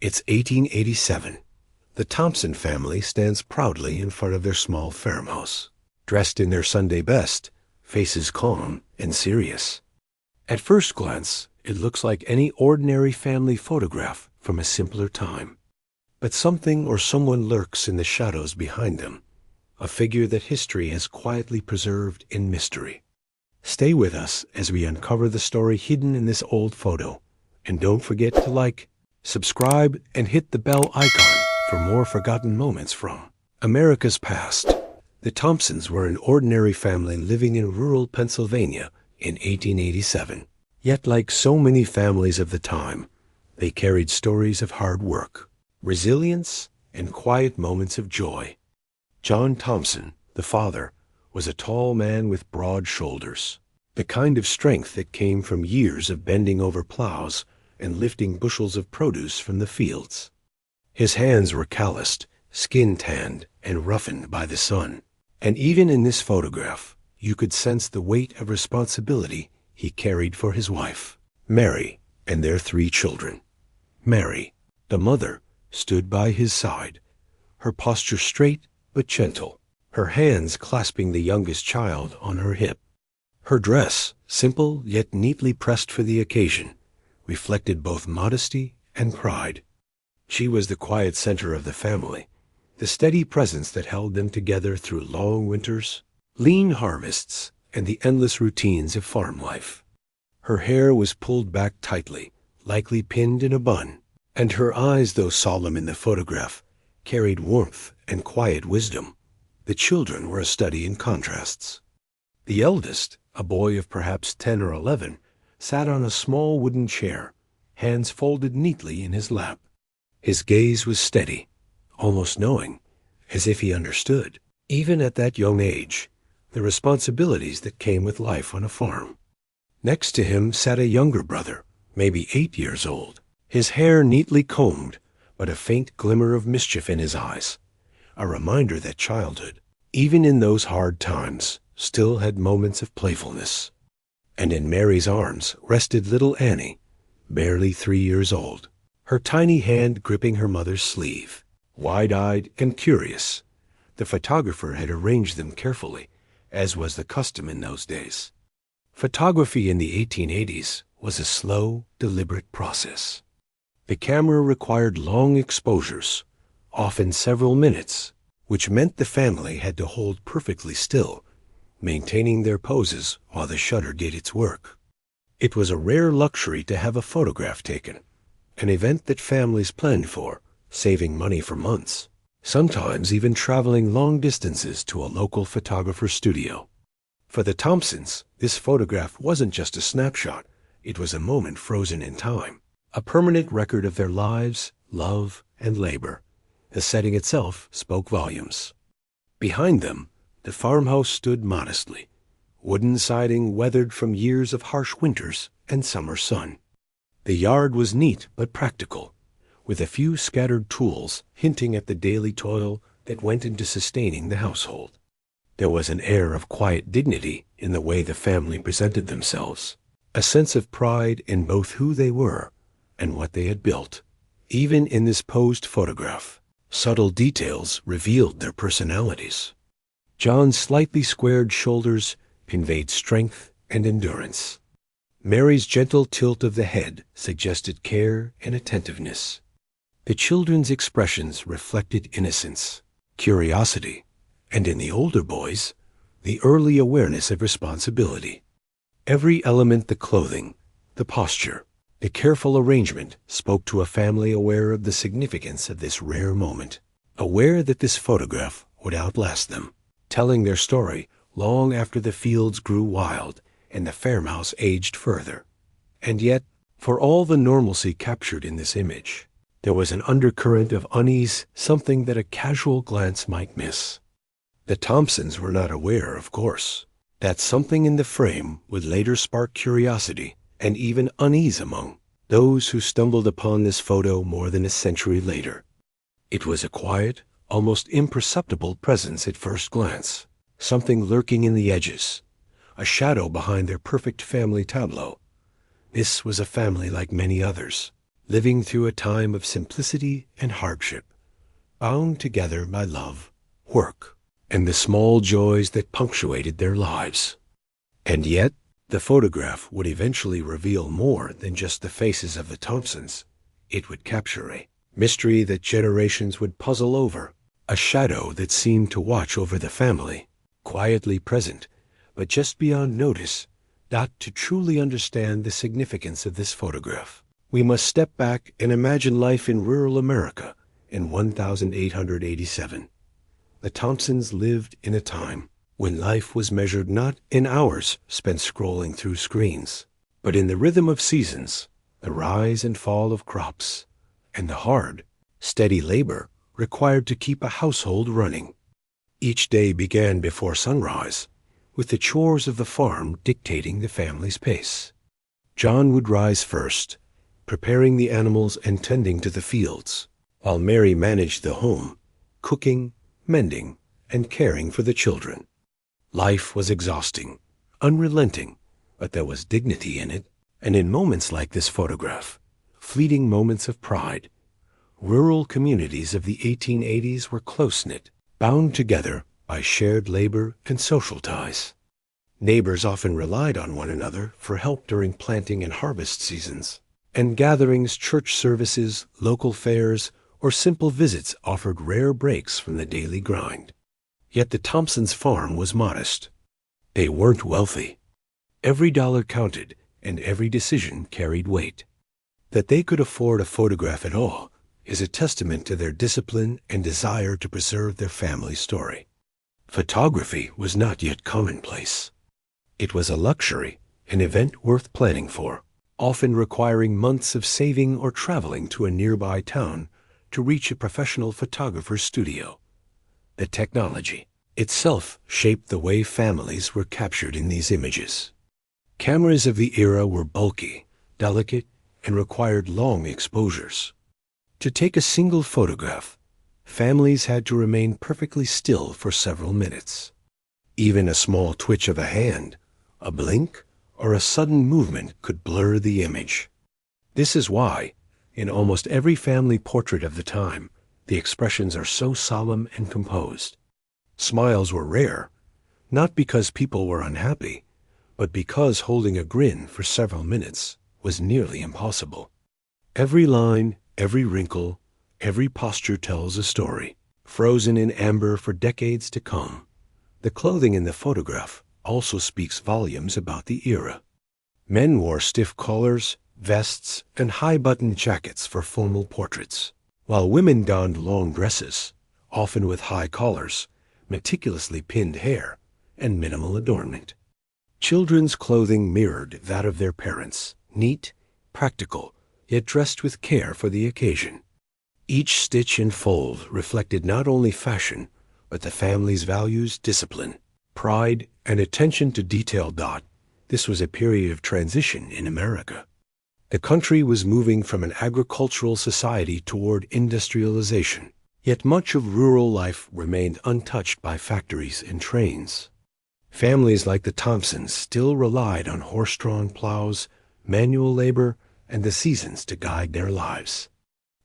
It's 1887. The Thompson family stands proudly in front of their small farmhouse, dressed in their Sunday best, faces calm and serious. At first glance, it looks like any ordinary family photograph from a simpler time. But something or someone lurks in the shadows behind them, a figure that history has quietly preserved in mystery. Stay with us as we uncover the story hidden in this old photo. And don't forget to like, subscribe, and hit the bell icon for more forgotten moments from America's past. The Thompsons were an ordinary family living in rural Pennsylvania in 1887. Yet, like so many families of the time, they carried stories of hard work, resilience, and quiet moments of joy. John Thompson, the father, was a tall man with broad shoulders, the kind of strength that came from years of bending over plows and lifting bushels of produce from the fields. His hands were calloused, skin-tanned, and roughened by the sun. And even in this photograph, you could sense the weight of responsibility he carried for his wife, Mary, and their 3 children. Mary, the mother, stood by his side, her posture straight but gentle, her hands clasping the youngest child on her hip. Her dress, simple yet neatly pressed for the occasion, reflected both modesty and pride. She was the quiet center of the family, the steady presence that held them together through long winters, lean harvests, and the endless routines of farm life. Her hair was pulled back tightly, likely pinned in a bun, and her eyes, though solemn in the photograph, carried warmth and quiet wisdom. The children were a study in contrasts. The eldest, a boy of perhaps 10 or 11, sat on a small wooden chair, hands folded neatly in his lap. His gaze was steady, almost knowing, as if he understood, even at that young age, the responsibilities that came with life on a farm. Next to him sat a younger brother, maybe 8 years old, his hair neatly combed, but a faint glimmer of mischief in his eyes, a reminder that childhood, even in those hard times, still had moments of playfulness. And in Mary's arms rested little Annie, barely 3 years old, her tiny hand gripping her mother's sleeve, wide-eyed and curious. The photographer had arranged them carefully, as was the custom in those days. Photography in the 1880s was a slow, deliberate process. The camera required long exposures, often several minutes, which meant the family had to hold perfectly still, maintaining their poses while the shutter did its work. It was a rare luxury to have a photograph taken, an event that families planned for, saving money for months, sometimes even traveling long distances to a local photographer's studio. For the Thompsons, this photograph wasn't just a snapshot, it was a moment frozen in time, a permanent record of their lives, love, and labor. The setting itself spoke volumes. Behind them, the farmhouse stood modestly, wooden siding weathered from years of harsh winters and summer sun. The yard was neat but practical, with a few scattered tools hinting at the daily toil that went into sustaining the household. There was an air of quiet dignity in the way the family presented themselves, a sense of pride in both who they were and what they had built. Even in this posed photograph, subtle details revealed their personalities. John's slightly squared shoulders conveyed strength and endurance. Mary's gentle tilt of the head suggested care and attentiveness. The children's expressions reflected innocence, curiosity, and in the older boys, the early awareness of responsibility. Every element, the clothing, the posture, the careful arrangement, spoke to a family aware of the significance of this rare moment, aware that this photograph would outlast them, telling their story long after the fields grew wild and the farmhouse aged further. And yet, for all the normalcy captured in this image, there was an undercurrent of unease, something that a casual glance might miss. The Thompsons were not aware, of course, that something in the frame would later spark curiosity and even unease among those who stumbled upon this photo more than a century later. It was a quiet, almost imperceptible presence at first glance, something lurking in the edges, a shadow behind their perfect family tableau. This was a family like many others, living through a time of simplicity and hardship, bound together by love, work, and the small joys that punctuated their lives. And yet, the photograph would eventually reveal more than just the faces of the Thompsons. It would capture a mystery that generations would puzzle over, a shadow that seemed to watch over the family, quietly present, but just beyond notice. To truly understand the significance of this photograph, we must step back and imagine life in rural America in 1887. The Thompsons lived in a time when life was measured not in hours spent scrolling through screens, but in the rhythm of seasons, the rise and fall of crops, and the hard, steady labor required to keep a household running. Each day began before sunrise, with the chores of the farm dictating the family's pace. John would rise first, preparing the animals and tending to the fields, while Mary managed the home, cooking, mending, and caring for the children. Life was exhausting, unrelenting, but there was dignity in it, and in moments like this photograph, fleeting moments of pride, rural communities of the 1880s were close-knit, bound together by shared labor and social ties. Neighbors often relied on one another for help during planting and harvest seasons, and gatherings, church services, local fairs, or simple visits offered rare breaks from the daily grind. Yet the Thompsons' farm was modest. They weren't wealthy. Every dollar counted, and every decision carried weight. That they could afford a photograph at all is a testament to their discipline and desire to preserve their family story. Photography was not yet commonplace. It was a luxury, an event worth planning for, often requiring months of saving or traveling to a nearby town to reach a professional photographer's studio. The technology itself shaped the way families were captured in these images. Cameras of the era were bulky, delicate, and required long exposures. To take a single photograph, families had to remain perfectly still for several minutes. Even a small twitch of a hand, a blink, or a sudden movement could blur the image. This is why, in almost every family portrait of the time, the expressions are so solemn and composed. Smiles were rare, not because people were unhappy, but because holding a grin for several minutes was nearly impossible. Every line, every wrinkle, every posture tells a story, frozen in amber for decades to come. The clothing in the photograph also speaks volumes about the era. Men wore stiff collars, vests, and high-buttoned jackets for formal portraits, while women donned long dresses, often with high collars, meticulously pinned hair, and minimal adornment. Children's clothing mirrored that of their parents, neat, practical, yet dressed with care for the occasion. Each stitch and fold reflected not only fashion, but the family's values, discipline, pride, and attention to detail. This was a period of transition in America. The country was moving from an agricultural society toward industrialization, yet much of rural life remained untouched by factories and trains. Families like the Thompsons still relied on horse-drawn plows, manual labor, and the seasons to guide their lives.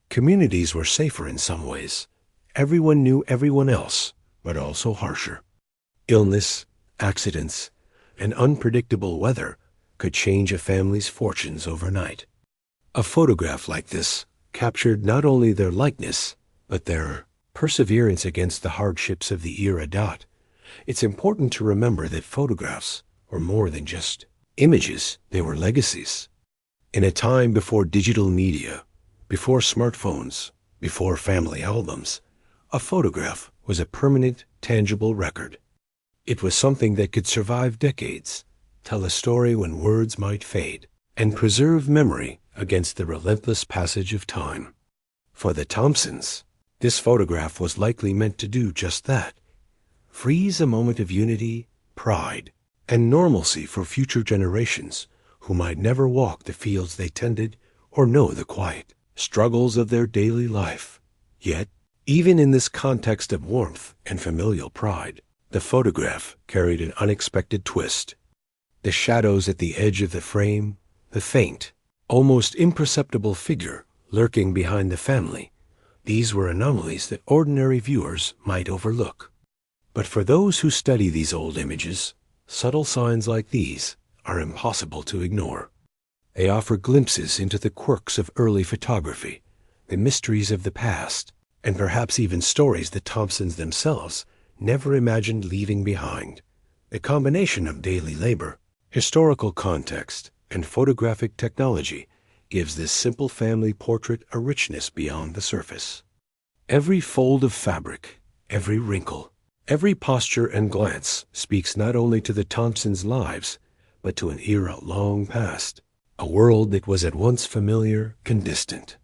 Communities were safer in some ways. Everyone knew everyone else, but also harsher. Illness, accidents, and unpredictable weather could change a family's fortunes overnight. A photograph like this captured not only their likeness, but their perseverance against the hardships of the era. It's important to remember that photographs were more than just images, they were legacies. In a time before digital media, before smartphones, before family albums, a photograph was a permanent, tangible record. It was something that could survive decades, tell a story when words might fade, and preserve memory against the relentless passage of time. For the Thompsons, this photograph was likely meant to do just that. Freeze a moment of unity, pride, and normalcy for future generations who might never walk the fields they tended or know the quiet struggles of their daily life. Yet, even in this context of warmth and familial pride, the photograph carried an unexpected twist. The shadows at the edge of the frame, the faint, almost imperceptible figure lurking behind the family. These were anomalies that ordinary viewers might overlook. But for those who study these old images, subtle signs like these are impossible to ignore. They offer glimpses into the quirks of early photography, the mysteries of the past, and perhaps even stories the Thompsons themselves never imagined leaving behind. The combination of daily labor, historical context, and photographic technology gives this simple family portrait a richness beyond the surface. Every fold of fabric, every wrinkle, every posture and glance speaks not only to the Thompsons' lives, but to an era long past, a world that was at once familiar and distant.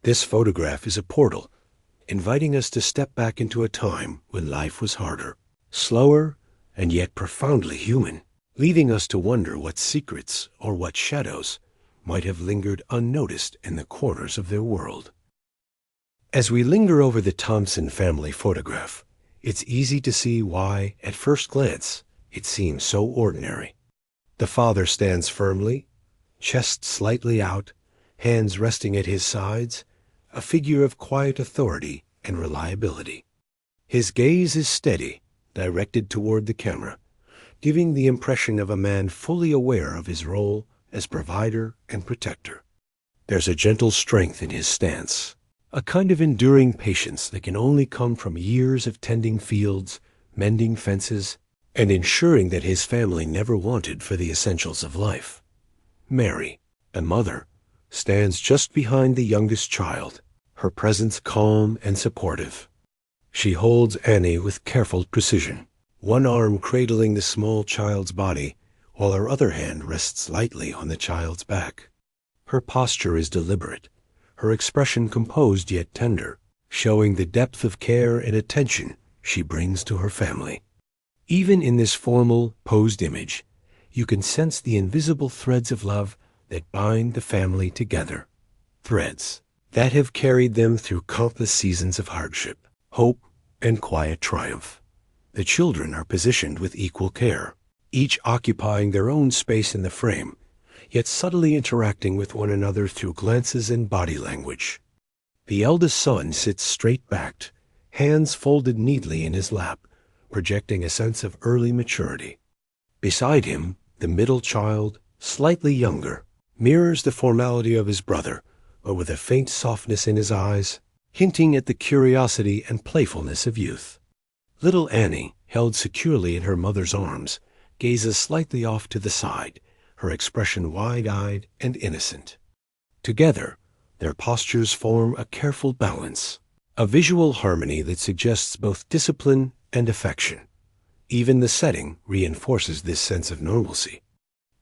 This photograph is a portal, inviting us to step back into a time when life was harder, slower, and yet profoundly human, leading us to wonder what secrets or what shadows might have lingered unnoticed in the corners of their world. As we linger over the Thompson family photograph, it's easy to see why, at first glance, it seems so ordinary. The father stands firmly, chest slightly out, hands resting at his sides, a figure of quiet authority and reliability. His gaze is steady, directed toward the camera, giving the impression of a man fully aware of his role as provider and protector. There's a gentle strength in his stance, a kind of enduring patience that can only come from years of tending fields, mending fences, and ensuring that his family never wanted for the essentials of life. Mary, a mother, stands just behind the youngest child, her presence calm and supportive. She holds Annie with careful precision, one arm cradling the small child's body, while her other hand rests lightly on the child's back. Her posture is deliberate, her expression composed yet tender, showing the depth of care and attention she brings to her family. Even in this formal, posed image, you can sense the invisible threads of love that bind the family together. Threads that have carried them through countless seasons of hardship, hope, and quiet triumph. The children are positioned with equal care, each occupying their own space in the frame, yet subtly interacting with one another through glances and body language. The eldest son sits straight-backed, hands folded neatly in his lap, projecting a sense of early maturity. Beside him, the middle child, slightly younger, mirrors the formality of his brother, but with a faint softness in his eyes, hinting at the curiosity and playfulness of youth. Little Annie, held securely in her mother's arms, gazes slightly off to the side, her expression wide-eyed and innocent. Together, their postures form a careful balance, a visual harmony that suggests both discipline and affection. Even the setting reinforces this sense of normalcy.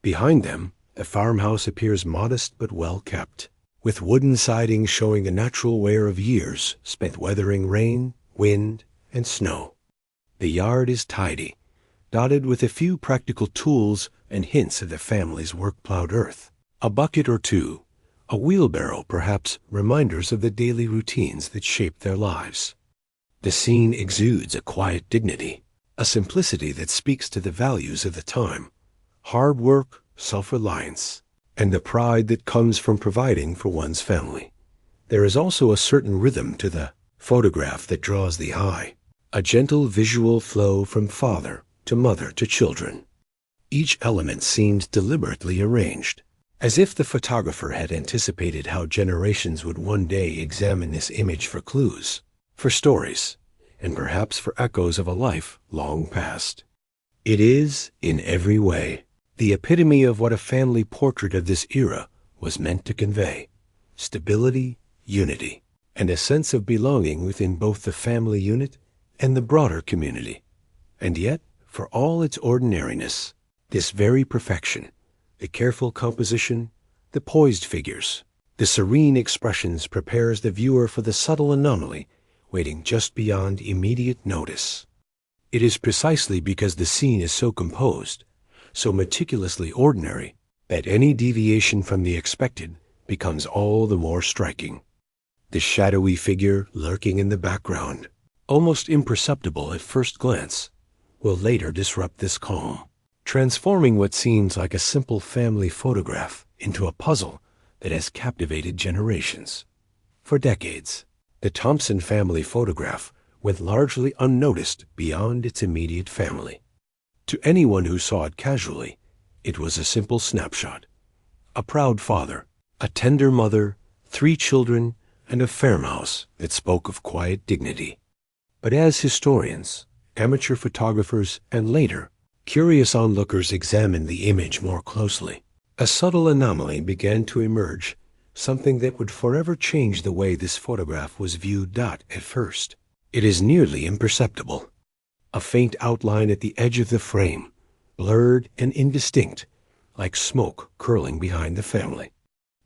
Behind them, the farmhouse appears modest but well-kept, with wooden siding showing the natural wear of years spent weathering rain, wind, and snow. The yard is tidy, dotted with a few practical tools and hints of the family's work-plowed earth. A bucket or two, a wheelbarrow perhaps reminders of the daily routines that shape their lives. The scene exudes a quiet dignity, a simplicity that speaks to the values of the time: hard work, self-reliance, and the pride that comes from providing for one's family. There is also a certain rhythm to the photograph that draws the eye, a gentle visual flow from father to mother to children. Each element seems deliberately arranged, as if the photographer had anticipated how generations would one day examine this image for clues, for stories, and perhaps for echoes of a life long past. It is, in every way, the epitome of what a family portrait of this era was meant to convey: stability, unity, and a sense of belonging within both the family unit and the broader community. And yet, for all its ordinariness, this very perfection, the careful composition, the poised figures, the serene expressions, prepares the viewer for the subtle anomaly waiting just beyond immediate notice. It is precisely because the scene is so composed, so meticulously ordinary, that any deviation from the expected becomes all the more striking. The shadowy figure lurking in the background, almost imperceptible at first glance, will later disrupt this calm, transforming what seems like a simple family photograph into a puzzle that has captivated generations. For decades, the Thompson family photograph went largely unnoticed beyond its immediate family. To anyone who saw it casually, it was a simple snapshot. A proud father, a tender mother, 3 children, and a farmhouse that spoke of quiet dignity. But as historians, amateur photographers, and later, curious onlookers examined the image more closely, a subtle anomaly began to emerge, something that would forever change the way this photograph was viewed. At first, it is nearly imperceptible. A faint outline at the edge of the frame, blurred and indistinct, like smoke curling behind the family.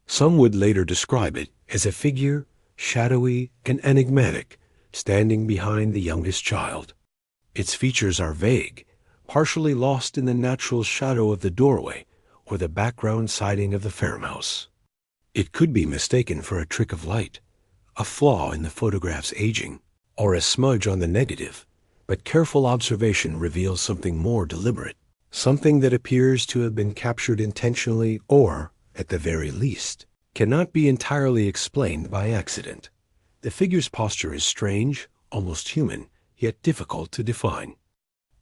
Some would later describe it as a figure, shadowy and enigmatic, standing behind the youngest child. Its features are vague, partially lost in the natural shadow of the doorway or the background siding of the farmhouse. It could be mistaken for a trick of light, a flaw in the photograph's aging, or a smudge on the negative, but careful observation reveals something more deliberate, something that appears to have been captured intentionally or, at the very least, cannot be entirely explained by accident. The figure's posture is strange, almost human, yet difficult to define.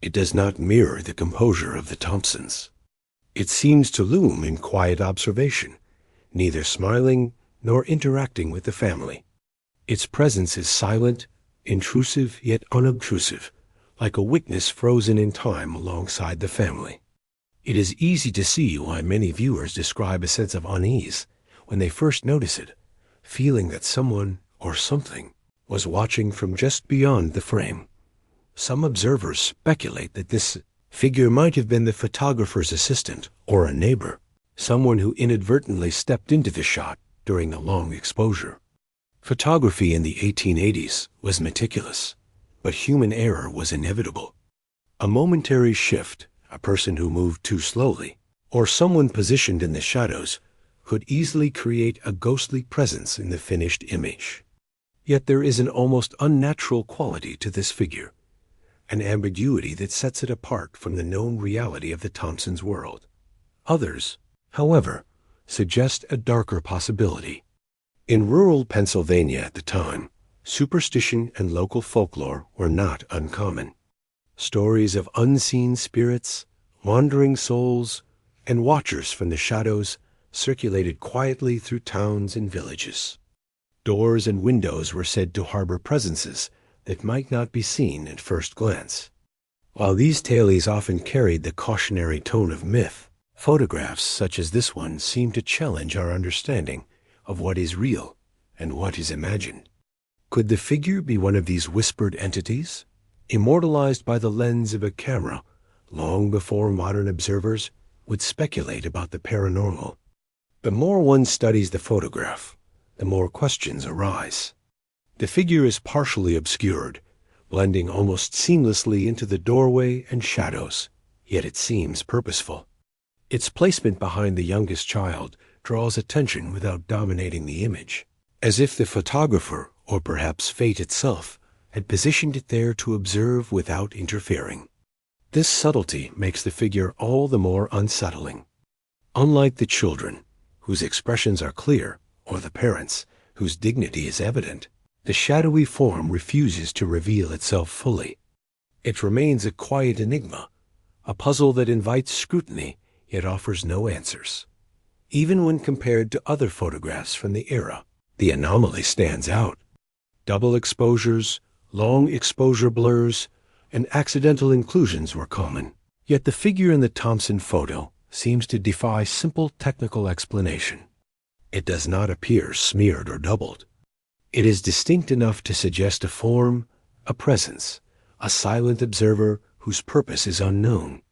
It does not mirror the composure of the Thompsons. It seems to loom in quiet observation, neither smiling nor interacting with the family. Its presence is silent, intrusive yet unobtrusive, like a witness frozen in time alongside the family. It is easy to see why many viewers describe a sense of unease when they first notice it, feeling that someone or something was watching from just beyond the frame. Some observers speculate that this figure might have been the photographer's assistant or a neighbor, someone who inadvertently stepped into the shot during the long exposure. Photography in the 1880s was meticulous, but human error was inevitable. A momentary shift, a person who moved too slowly, or someone positioned in the shadows could easily create a ghostly presence in the finished image. Yet there is an almost unnatural quality to this figure, an ambiguity that sets it apart from the known reality of the Thompsons' world. Others, however, suggest a darker possibility. In rural Pennsylvania at the time, superstition and local folklore were not uncommon. Stories of unseen spirits, wandering souls, and watchers from the shadows circulated quietly through towns and villages. Doors and windows were said to harbor presences that might not be seen at first glance. While these tales often carried the cautionary tone of myth, photographs such as this one seem to challenge our understanding of what is real and what is imagined. Could the figure be one of these whispered entities, immortalized by the lens of a camera long before modern observers would speculate about the paranormal? The more one studies the photograph, the more questions arise. The figure is partially obscured, blending almost seamlessly into the doorway and shadows, yet it seems purposeful. Its placement behind the youngest child draws attention without dominating the image, as if the photographer, or perhaps fate itself, had positioned it there to observe without interfering. This subtlety makes the figure all the more unsettling. Unlike the children, whose expressions are clear, or the parents, whose dignity is evident, the shadowy form refuses to reveal itself fully. It remains a quiet enigma, a puzzle that invites scrutiny yet offers no answers. Even when compared to other photographs from the era, the anomaly stands out. Double exposures, long exposure blurs, and accidental inclusions were common. Yet the figure in the Thompson photo seems to defy simple technical explanation. It does not appear smeared or doubled. It is distinct enough to suggest a form, a presence, a silent observer whose purpose is unknown.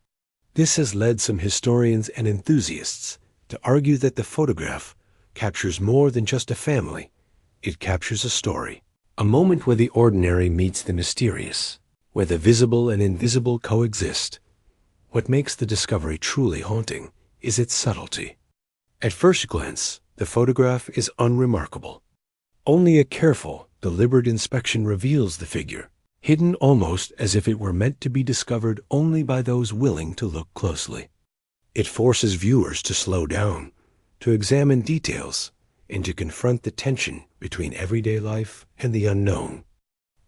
This has led some historians and enthusiasts to argue that the photograph captures more than just a family. It captures a story, a moment where the ordinary meets the mysterious, where the visible and invisible coexist. What makes the discovery truly haunting is its subtlety. At first glance, the photograph is unremarkable. Only a careful, deliberate inspection reveals the figure, hidden almost as if it were meant to be discovered only by those willing to look closely. It forces viewers to slow down, to examine details, and to confront the tension between everyday life and the unknown.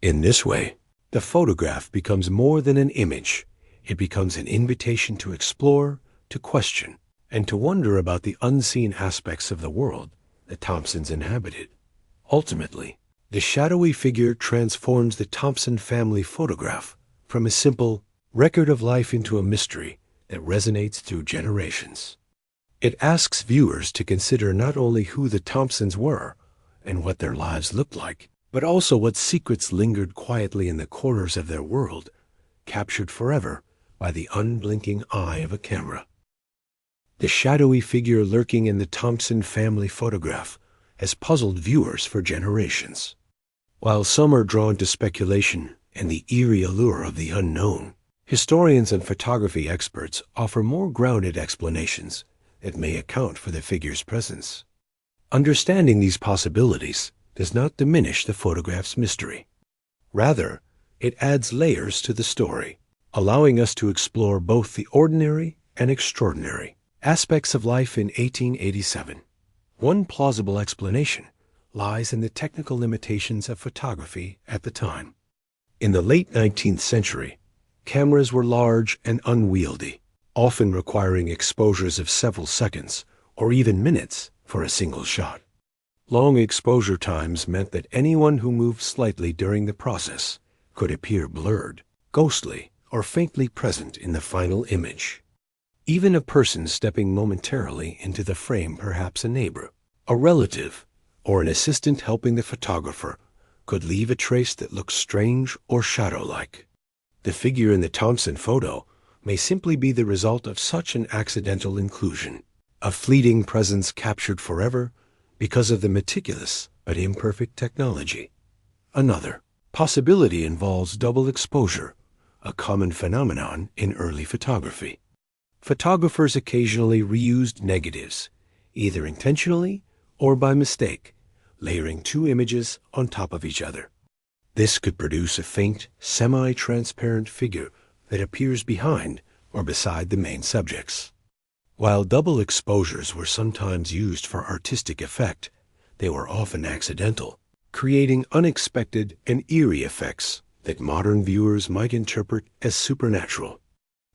In this way, the photograph becomes more than an image. It becomes an invitation to explore, to question, and to wonder about the unseen aspects of the world the Thompsons inhabited. Ultimately, the shadowy figure transforms the Thompson family photograph from a simple record of life into a mystery that resonates through generations. It asks viewers to consider not only who the Thompsons were and what their lives looked like, but also what secrets lingered quietly in the corners of their world, captured forever by the unblinking eye of a camera. The shadowy figure lurking in the Thompson family photograph has puzzled viewers for generations. While some are drawn to speculation and the eerie allure of the unknown, historians and photography experts offer more grounded explanations that may account for the figure's presence. Understanding these possibilities does not diminish the photograph's mystery. Rather, it adds layers to the story, allowing us to explore both the ordinary and extraordinary aspects of life in 1887. One plausible explanation lies in the technical limitations of photography at the time. In the late 19th century, cameras were large and unwieldy, often requiring exposures of several seconds or even minutes for a single shot. Long exposure times meant that anyone who moved slightly during the process could appear blurred, ghostly, or faintly present in the final image. Even a person stepping momentarily into the frame, perhaps a neighbor, a relative, or an assistant helping the photographer, could leave a trace that looked strange or shadow-like. The figure in the Thompson photo may simply be the result of such an accidental inclusion, a fleeting presence captured forever because of the meticulous but imperfect technology. Another possibility involves double exposure, a common phenomenon in early photography. Photographers occasionally reused negatives, either intentionally or by mistake, layering two images on top of each other. This could produce a faint, semi-transparent figure that appears behind or beside the main subjects. While double exposures were sometimes used for artistic effect, they were often accidental, creating unexpected and eerie effects that modern viewers might interpret as supernatural.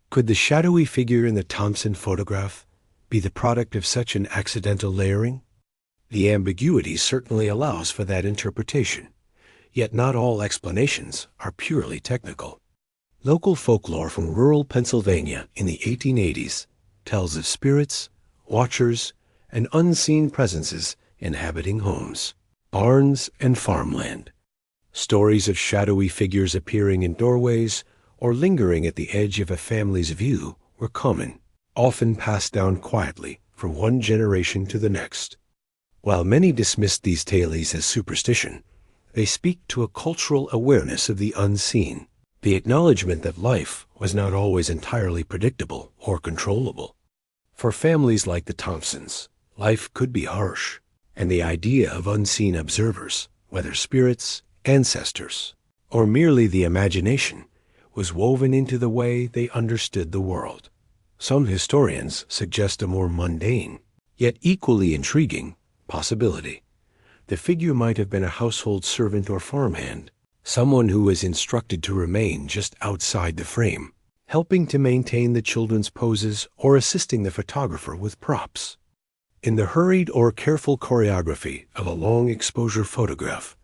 Could the shadowy figure in the Thompson photograph be the product of such an accidental layering? The ambiguity certainly allows for that interpretation, yet not all explanations are purely technical. Local folklore from rural Pennsylvania in the 1880s tells of spirits, watchers, and unseen presences inhabiting homes, barns, and farmland. Stories of shadowy figures appearing in doorways or lingering at the edge of a family's view were common, often passed down quietly from one generation to the next. While many dismissed these tales as superstition, they speak to a cultural awareness of the unseen, the acknowledgement that life was not always entirely predictable or controllable. For families like the Thompsons, life could be harsh, and the idea of unseen observers, whether spirits, ancestors, or merely the imagination, was woven into the way they understood the world. Some historians suggest a more mundane, yet equally intriguing, possibility. The figure might have been a household servant or farmhand, someone who was instructed to remain just outside the frame, helping to maintain the children's poses or assisting the photographer with props. In the hurried or careful choreography of a long exposure photograph,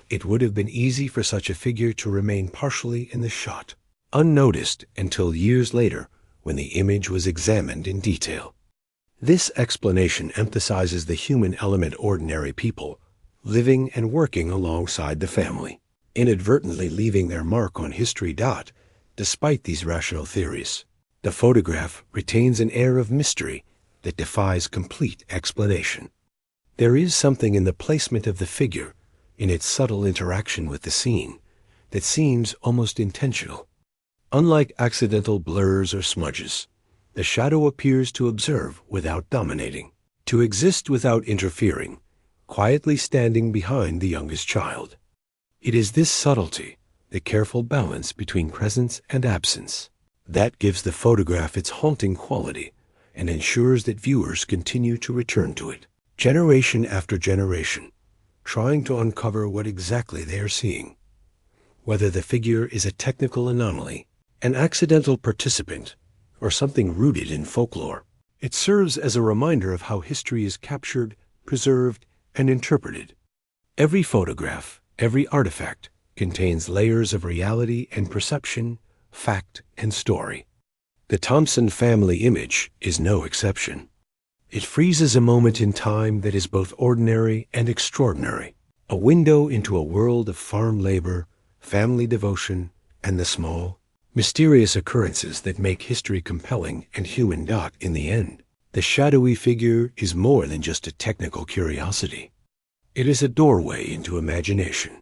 it would have been easy for such a figure to remain partially in the shot, unnoticed until years later when the image was examined in detail. This explanation emphasizes the human element ordinary people, living and working alongside the family, inadvertently leaving their mark on history. Despite these rational theories, the photograph retains an air of mystery that defies complete explanation. There is something in the placement of the figure, in its subtle interaction with the scene, that seems almost intentional. Unlike accidental blurs or smudges, the shadow appears to observe without dominating, to exist without interfering, quietly standing behind the youngest child. It is this subtlety, the careful balance between presence and absence, that gives the photograph its haunting quality and ensures that viewers continue to return to it, generation after generation, trying to uncover what exactly they are seeing. Whether the figure is a technical anomaly, an accidental participant, or something rooted in folklore, it serves as a reminder of how history is captured, preserved, and interpreted. Every photograph, every artifact, contains layers of reality and perception, fact and story. The Thompson family image is no exception. It freezes a moment in time that is both ordinary and extraordinary, a window into a world of farm labor, family devotion, and the small, mysterious occurrences that make history compelling and human. In the end, the shadowy figure is more than just a technical curiosity. It is a doorway into imagination,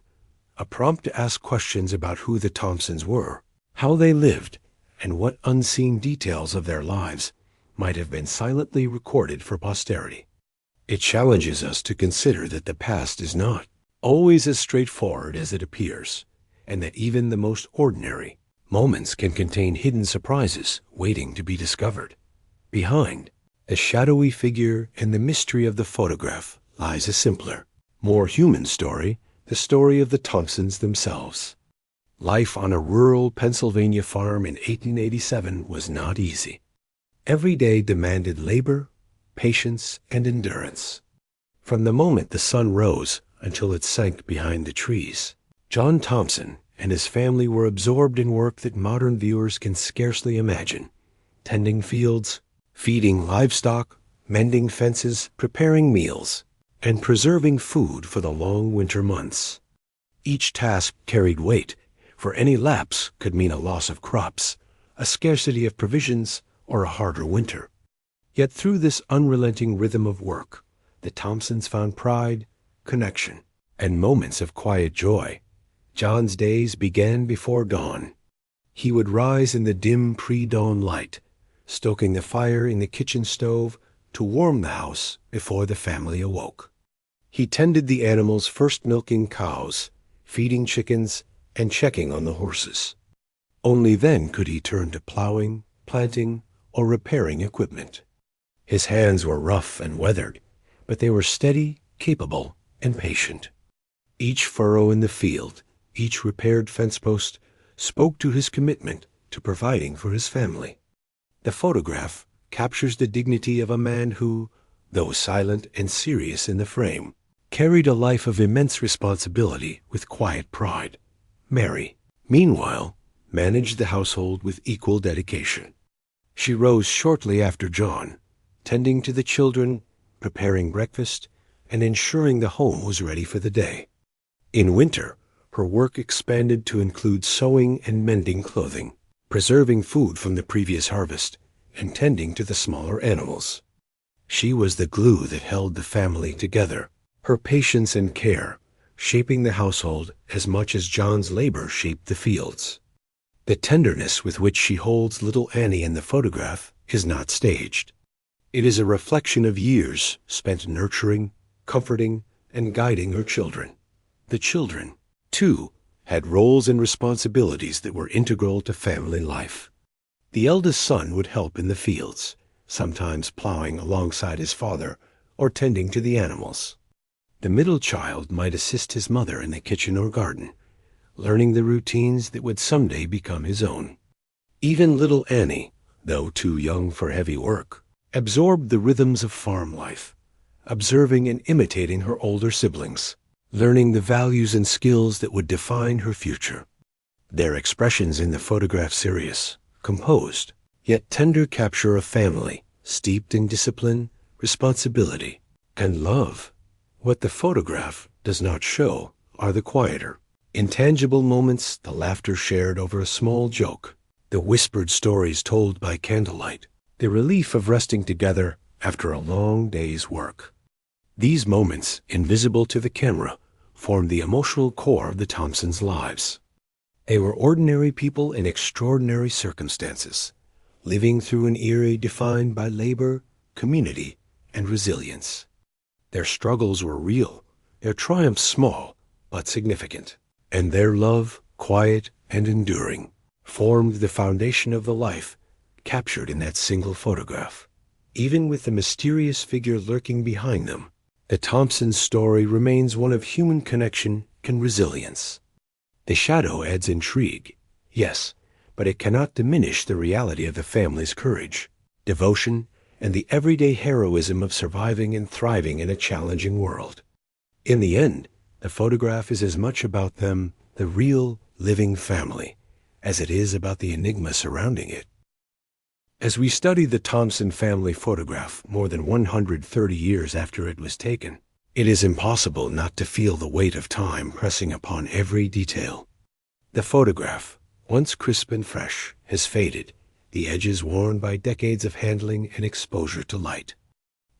a prompt to ask questions about who the Thompsons were, how they lived, and what unseen details of their lives might have been silently recorded for posterity. It challenges us to consider that the past is not always as straightforward as it appears, and that even the most ordinary moments can contain hidden surprises waiting to be discovered. Behind the shadowy figure and the mystery of the photograph lies a simpler, more human story, the story of the Thompsons themselves. Life on a rural Pennsylvania farm in 1887 was not easy. Every day demanded labor, patience, and endurance. From the moment the sun rose until it sank behind the trees, John Thompson and his family were absorbed in work that modern viewers can scarcely imagine: tending fields, feeding livestock, mending fences, preparing meals, and preserving food for the long winter months. Each task carried weight, for any lapse could mean a loss of crops, a scarcity of provisions, or a harder winter. Yet through this unrelenting rhythm of work, the Thompsons found pride, connection, and moments of quiet joy. John's days began before dawn. He would rise in the dim pre-dawn light, stoking the fire in the kitchen stove to warm the house before the family awoke. He tended the animals, first milking cows, feeding chickens, and checking on the horses. Only then could he turn to plowing, planting, or repairing equipment. His hands were rough and weathered, but they were steady, capable, and patient. Each furrow in the field, each repaired fence post, spoke to his commitment to providing for his family. The photograph captures the dignity of a man who, though silent and serious in the frame, carried a life of immense responsibility with quiet pride. Mary, meanwhile, managed the household with equal dedication. She rose shortly after John, tending to the children, preparing breakfast, and ensuring the home was ready for the day. In winter, her work expanded to include sewing and mending clothing, preserving food from the previous harvest, and tending to the smaller animals. She was the glue that held the family together, her patience and care shaping the household as much as John's labor shaped the fields. The tenderness with which she holds little Annie in the photograph is not staged. It is a reflection of years spent nurturing, comforting, and guiding her children. The children, too, had roles and responsibilities that were integral to family life. The eldest son would help in the fields, sometimes plowing alongside his father or tending to the animals. The middle child might assist his mother in the kitchen or garden, learning the routines that would someday become his own. Even little Annie, though too young for heavy work, absorbed the rhythms of farm life, observing and imitating her older siblings, learning the values and skills that would define her future. Their expressions in the photograph serious, composed, yet tender capture of family, steeped in discipline, responsibility, and love. What the photograph does not show are the quieter, intangible moments, the laughter shared over a small joke, the whispered stories told by candlelight, the relief of resting together after a long day's work. These moments, invisible to the camera, formed the emotional core of the Thompsons' lives. They were ordinary people in extraordinary circumstances, living through an era defined by labor, community, and resilience. Their struggles were real, their triumphs small but significant, and their love, quiet and enduring, formed the foundation of the life captured in that single photograph. Even with the mysterious figure lurking behind them, The Thompsons' story remains one of human connection and resilience. The shadow adds intrigue, yes, but it cannot diminish the reality of the family's courage, devotion, and the everyday heroism of surviving and thriving in a challenging world. In the end, the photograph is as much about them, the real, living family, as it is about the enigma surrounding it. As we study the Thompson family photograph more than 130 years after it was taken, it is impossible not to feel the weight of time pressing upon every detail. The photograph, once crisp and fresh, has faded, the edges worn by decades of handling and exposure to light.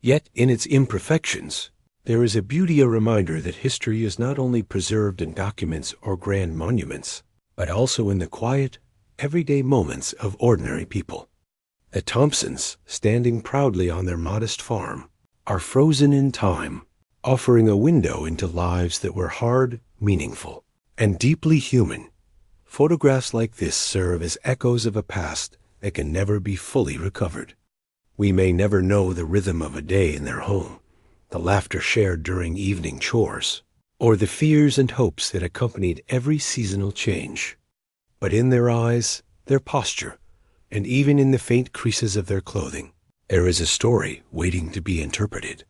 Yet, in its imperfections, there is a beauty, a reminder that history is not only preserved in documents or grand monuments, but also in the quiet, everyday moments of ordinary people. The Thompsons, standing proudly on their modest farm, are frozen in time, offering a window into lives that were hard, meaningful, and deeply human. Photographs like this serve as echoes of a past that can never be fully recovered. We may never know the rhythm of a day in their home, the laughter shared during evening chores, or the fears and hopes that accompanied every seasonal change. But in their eyes, their posture, and even in the faint creases of their clothing, there is a story waiting to be interpreted.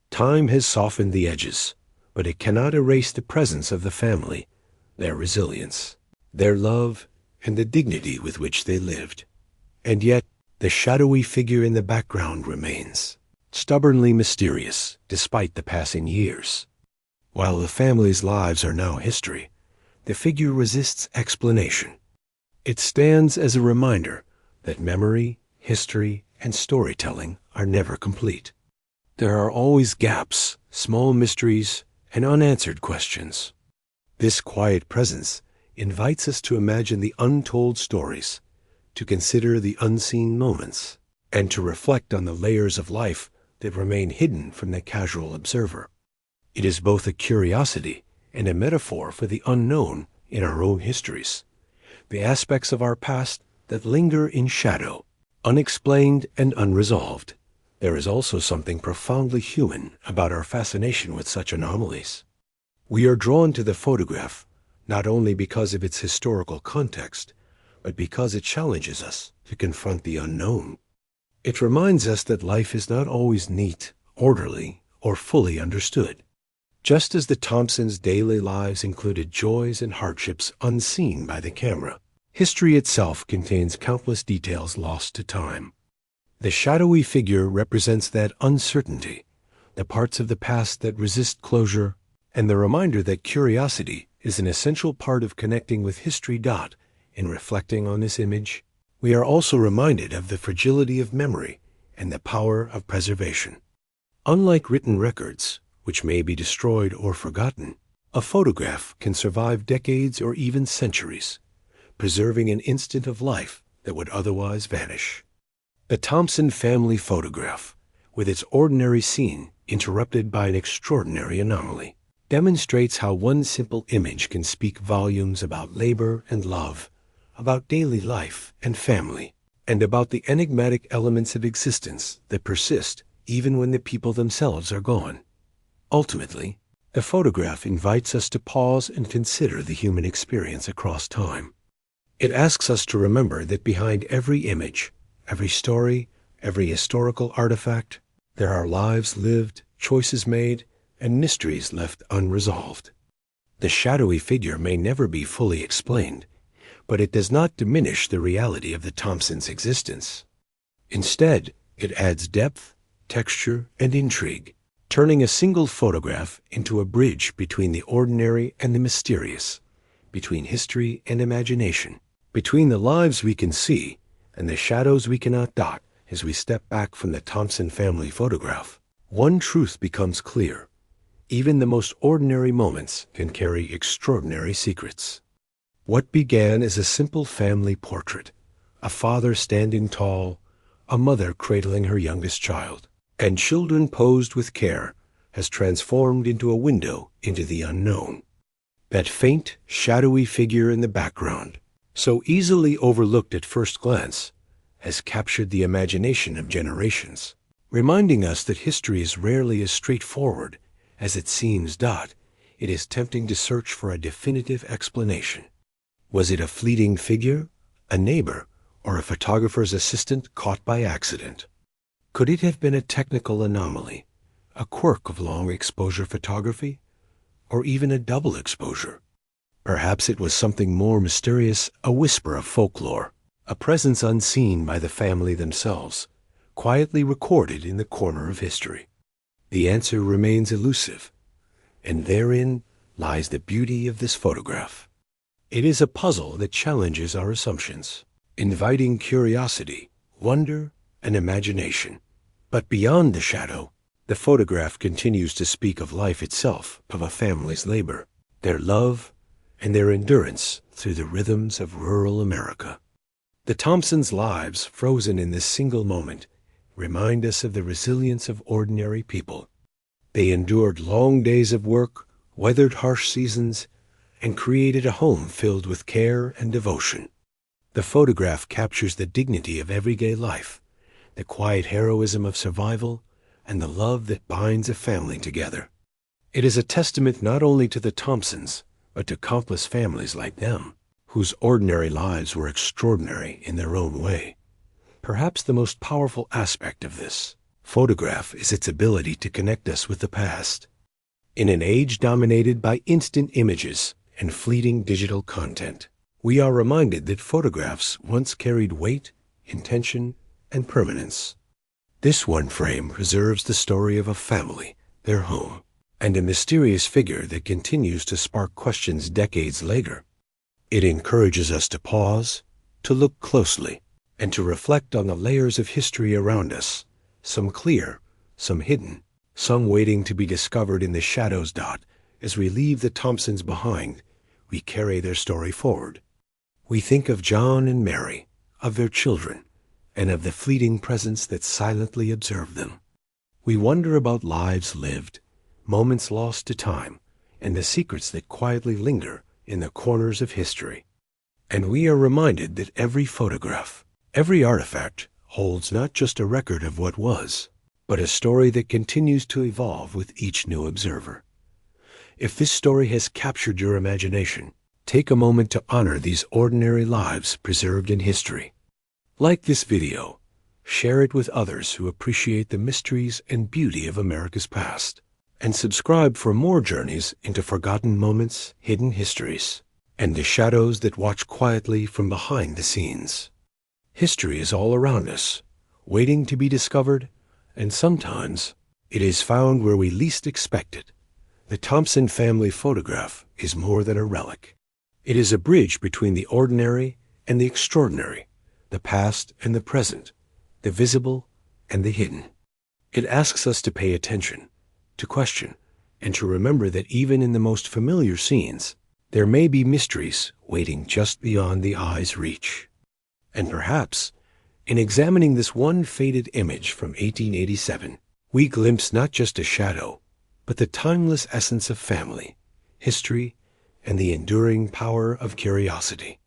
Time has softened the edges, but it cannot erase the presence of the family, their resilience, their love, and the dignity with which they lived. And yet, the shadowy figure in the background remains, stubbornly mysterious despite the passing years. While the family's lives are now history, the figure resists explanation. It stands as a reminder that memory, history, and storytelling are never complete. There are always gaps, small mysteries, and unanswered questions. This quiet presence invites us to imagine the untold stories, to consider the unseen moments, and to reflect on the layers of life that remain hidden from the casual observer. It is both a curiosity and a metaphor for the unknown in our own histories, the aspects of our past that linger in shadow, unexplained and unresolved. There is also something profoundly human about our fascination with such anomalies. We are drawn to the photograph not only because of its historical context, but because it challenges us to confront the unknown. It reminds us that life is not always neat, orderly, or fully understood. Just as the Thompsons' daily lives included joys and hardships unseen by the camera, history itself contains countless details lost to time. The shadowy figure represents that uncertainty, the parts of the past that resist closure, and the reminder that curiosity is an essential part of connecting with history. In reflecting on this image, we are also reminded of the fragility of memory and the power of preservation. Unlike written records, which may be destroyed or forgotten, a photograph can survive decades or even centuries, preserving an instant of life that would otherwise vanish. The Thompson family photograph, with its ordinary scene interrupted by an extraordinary anomaly, demonstrates how one simple image can speak volumes about labor and love, about daily life and family, and about the enigmatic elements of existence that persist even when the people themselves are gone. Ultimately, the photograph invites us to pause and consider the human experience across time. It asks us to remember that behind every image, every story, every historical artifact, there are lives lived, choices made, and mysteries left unresolved. The shadowy figure may never be fully explained, but it does not diminish the reality of the Thompsons' existence. Instead, it adds depth, texture, and intrigue, turning a single photograph into a bridge between the ordinary and the mysterious, between history and imagination, between the lives we can see and the shadows we cannot dot. As we step back from the Thompson family photograph, one truth becomes clear. Even the most ordinary moments can carry extraordinary secrets. What began as a simple family portrait, a father standing tall, a mother cradling her youngest child, and children posed with care, has transformed into a window into the unknown. That faint, shadowy figure in the background, so easily overlooked at first glance, has captured the imagination of generations. reminding us that history is rarely as straightforward as it seems. It is tempting to search for a definitive explanation. Was it a fleeting figure, a neighbor, or a photographer's assistant caught by accident? Could it have been a technical anomaly, a quirk of long exposure photography, or even a double exposure? Perhaps it was something more mysterious, a whisper of folklore, a presence unseen by the family themselves, quietly recorded in the corner of history. The answer remains elusive, and therein lies the beauty of this photograph. It is a puzzle that challenges our assumptions, inviting curiosity, wonder, and imagination. But beyond the shadow, the photograph continues to speak of life itself, of a family's labor, their love, and their endurance through the rhythms of rural America. The Thompsons' lives, frozen in this single moment, remind us of the resilience of ordinary people. They endured long days of work, weathered harsh seasons, and created a home filled with care and devotion. The photograph captures the dignity of everyday life, the quiet heroism of survival, and the love that binds a family together. It is a testament not only to the Thompsons, but to countless families like them, whose ordinary lives were extraordinary in their own way. Perhaps the most powerful aspect of this photograph is its ability to connect us with the past. In an age dominated by instant images and fleeting digital content, we are reminded that photographs once carried weight, intention, and permanence. This one frame preserves the story of a family, their home, and a mysterious figure that continues to spark questions decades later. It encourages us to pause, to look closely, and to reflect on the layers of history around us, some clear, some hidden, some waiting to be discovered in the shadows. As we leave the Thompsons behind, we carry their story forward. We think of John and Mary, of their children, and of the fleeting presence that silently observed them. We wonder about lives lived, moments lost to time, and the secrets that quietly linger in the corners of history. And we are reminded that every photograph, every artifact, holds not just a record of what was, but a story that continues to evolve with each new observer. If this story has captured your imagination, take a moment to honor these ordinary lives preserved in history. Like this video, share it with others who appreciate the mysteries and beauty of America's past, and subscribe for more journeys into forgotten moments, hidden histories, and the shadows that watch quietly from behind the scenes. History is all around us, waiting to be discovered, and sometimes it is found where we least expect it. The Thompson family photograph is more than a relic. It is a bridge between the ordinary and the extraordinary, the past and the present, the visible and the hidden. It asks us to pay attention, to question, and to remember that even in the most familiar scenes, there may be mysteries waiting just beyond the eye's reach. And perhaps, in examining this one faded image from 1887, we glimpse not just a shadow, but the timeless essence of family, history, and the enduring power of curiosity.